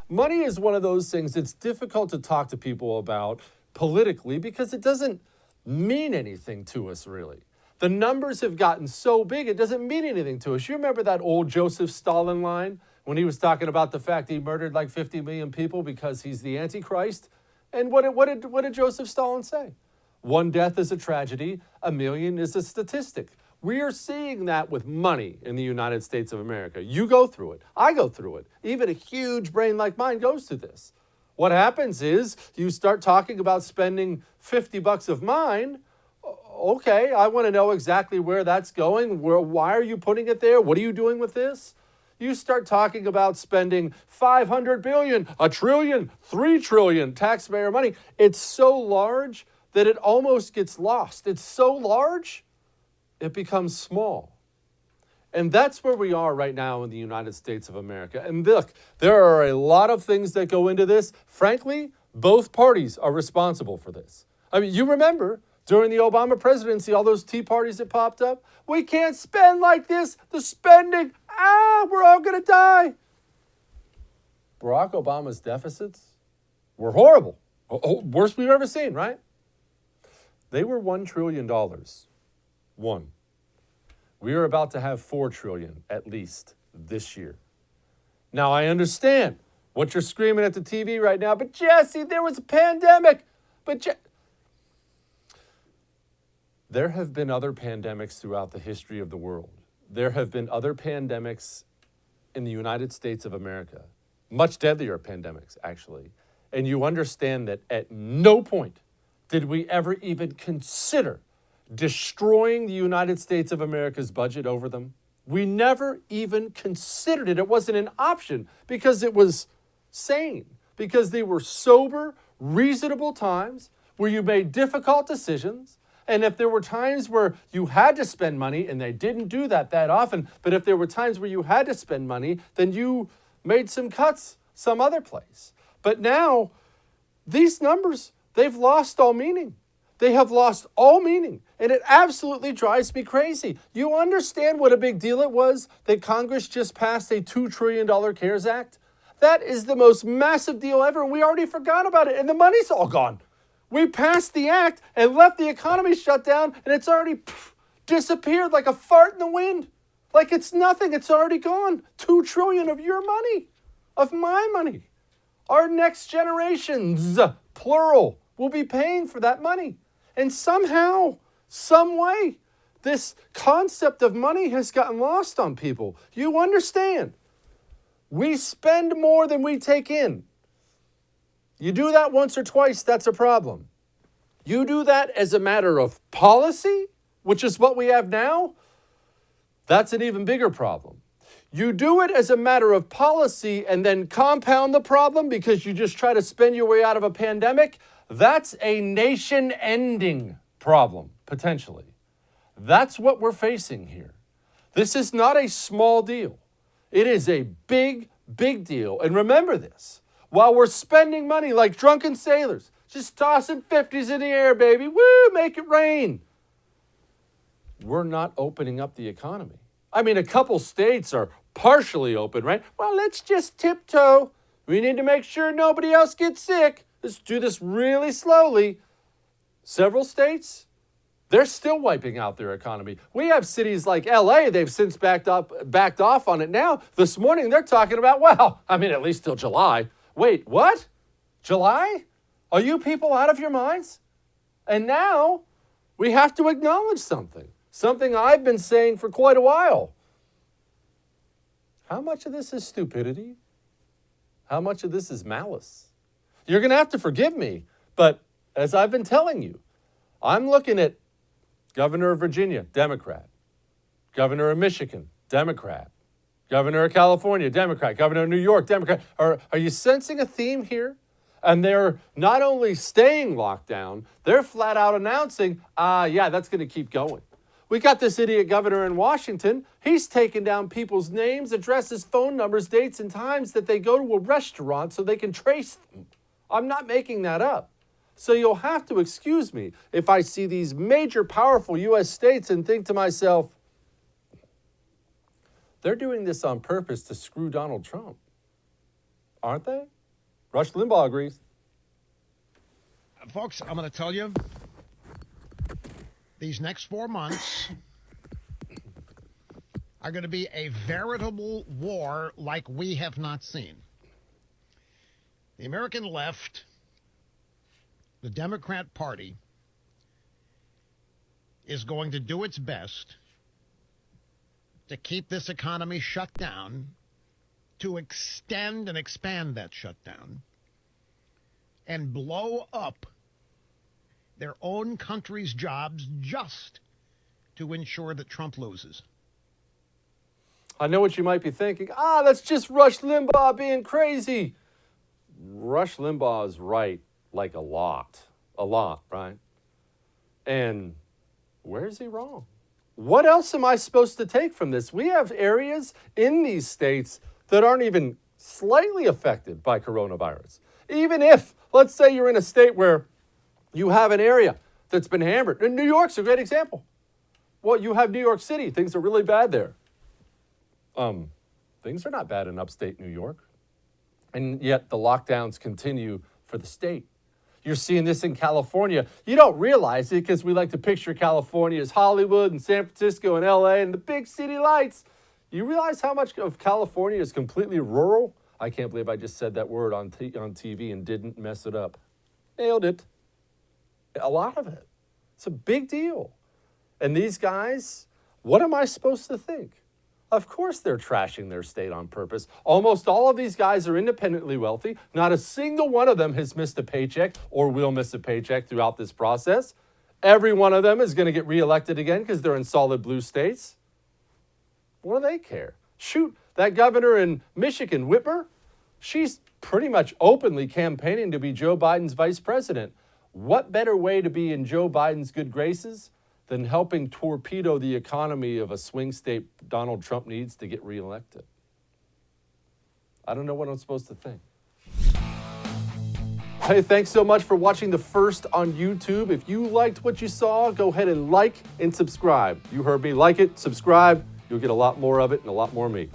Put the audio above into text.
Money is one of those things that's difficult to talk to people about politically because it doesn't mean anything to us, really. The numbers have gotten so big, it doesn't mean anything to us. You remember that old Joseph Stalin line when he was talking about the fact he murdered like 50 million people because he's the Antichrist? And what did Joseph Stalin say? One death is a tragedy, a million is a statistic. We are seeing that with money in the United States of America. You go through it. I go through it. Even a huge brain like mine goes through this. What happens is you start talking about spending $50 of mine. Okay, I want to know exactly where that's going. Why are you putting it there? What are you doing with this? You start talking about spending 500 billion, a trillion, 3 trillion taxpayer money. It's so large that it almost gets lost. It's so large, it becomes small. And that's where we are right now in the United States of America. And look, there are a lot of things that go into this. Frankly, both parties are responsible for this. I mean, you remember during the Obama presidency, all those tea parties that popped up? We can't spend like this. The spending, we're all going to die. Barack Obama's deficits were horrible. Worst we've ever seen, right? They were $1 trillion. One. We are about to have 4 trillion at least this year. Now, I understand what you're screaming at the TV right now, but Jesse, there was a pandemic. There have been other pandemics throughout the history of the world. There have been other pandemics in the United States of America, much deadlier pandemics, actually. And you understand that at no point did we ever even consider destroying the United States of America's budget over them. We never even considered it. It wasn't an option because it was sane, because they were sober, reasonable times where you made difficult decisions. And if there were times where you had to spend money, and they didn't do that often, but if there were times where you had to spend money, then you made some cuts some other place. But now, these numbers, they've lost all meaning. They have lost all meaning, and it absolutely drives me crazy. You understand what a big deal it was that Congress just passed a $2 trillion CARES Act? That is the most massive deal ever, and we already forgot about it, and the money's all gone. We passed the act and left the economy shut down, and it's already disappeared like a fart in the wind. Like it's nothing. It's already gone. 2 trillion of your money, of my money. Our next generations, plural, will be paying for that money. And somehow, some way, this concept of money has gotten lost on people. You understand? We spend more than we take in. You do that once or twice, that's a problem. You do that as a matter of policy, which is what we have now, that's an even bigger problem. You do it as a matter of policy and then compound the problem because you just try to spend your way out of a pandemic, that's a nation-ending problem, potentially. That's what we're facing here. This is not a small deal. It is a big, big deal. And remember this, while we're spending money like drunken sailors, just tossing 50s in the air, baby, woo, make it rain, we're not opening up the economy. I mean, a couple states are partially open, right? Well, let's just tiptoe. We need to make sure nobody else gets sick. Let's do this really slowly. Several states, they're still wiping out their economy. We have cities like LA, they've since backed off on it now. This morning, they're talking about, well, I mean, at least till July. Wait, what? July? Are you people out of your minds? And now we have to acknowledge something I've been saying for quite a while. How much of this is stupidity? How much of this is malice? You're going to have to forgive me, but as I've been telling you, I'm looking at Governor of Virginia, Democrat. Governor of Michigan, Democrat. Governor of California, Democrat. Governor of New York, Democrat. Are you sensing a theme here? And they're not only staying locked down, they're flat out announcing, that's going to keep going. We got this idiot governor in Washington. He's taken down people's names, addresses, phone numbers, dates, and times that they go to a restaurant so they can trace them. I'm not making that up. So you'll have to excuse me if I see these major, powerful U.S. states and think to myself, they're doing this on purpose to screw Donald Trump. Aren't they? Rush Limbaugh agrees. Folks, I'm going to tell you, these next 4 months are going to be a veritable war like we have not seen. The American left, the Democrat Party, is going to do its best to keep this economy shut down, to extend and expand that shutdown, and blow up their own country's jobs just to ensure that Trump loses. I know what you might be thinking. That's just Rush Limbaugh being crazy. Rush Limbaugh is right, like a lot, right? And where's he wrong? What else am I supposed to take from this? We have areas in these states that aren't even slightly affected by coronavirus. Even if, let's say you're in a state where you have an area that's been hammered. And New York's a great example. Well, you have New York City. Things are really bad there. Things are not bad in upstate New York. And yet the lockdowns continue for the state. You're seeing this in California. You don't realize it because we like to picture California as Hollywood and San Francisco and LA and the big city lights. You realize how much of California is completely rural? I can't believe I just said that word on TV and didn't mess it up. Nailed it. A lot of it. It's a big deal. And these guys, what am I supposed to think? Of course they're trashing their state on purpose. Almost all of these guys are independently wealthy. Not a single one of them has missed a paycheck or will miss a paycheck throughout this process. Every one of them is going to get reelected again because they're in solid blue states. What do they care? Shoot, that governor in Michigan, Whitmer, she's pretty much openly campaigning to be Joe Biden's vice president. What better way to be in Joe Biden's good graces than helping torpedo the economy of a swing state Donald Trump needs to get reelected? I don't know what I'm supposed to think. Hey, thanks so much for watching The First on YouTube. If you liked what you saw, go ahead and like and subscribe. You heard me. Like it, subscribe. You'll get a lot more of it and a lot more of me.